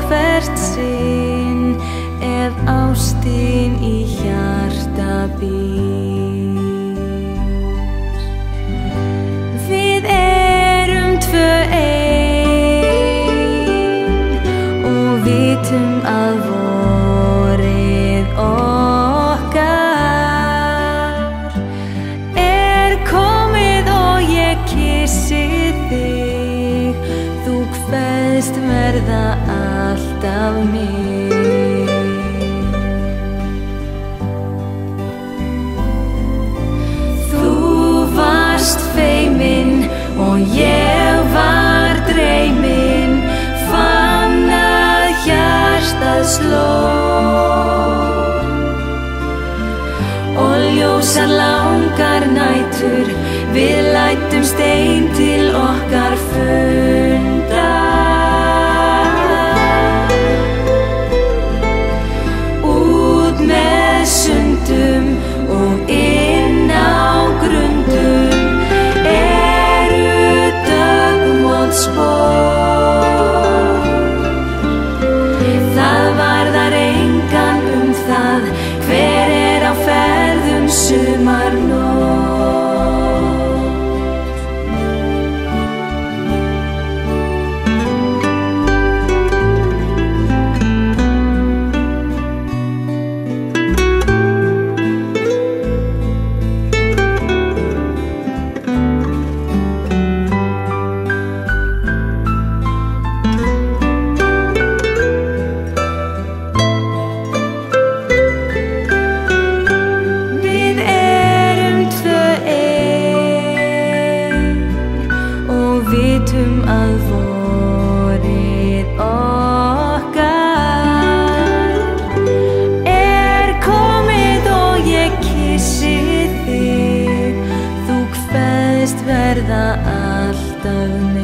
hvert sinn ef ástin í hjarta býr. Við erum tvö ein og vitum að vorið okkar er komið og ég kyssi þig, þú kveðst verða alltaf mig. Þú varst feimin og ég var dreymin, fann að hjartað sló og ljósar langar nætur við lætum stein til okkar funda. Út með sundum og inn á grundum eru döggvot spor. Það varðar engan það hver er á ferðum sumarnótt. Vitum að vorið okkar er komið og ég kyssi þig, þú kveðst verða alltaf mig.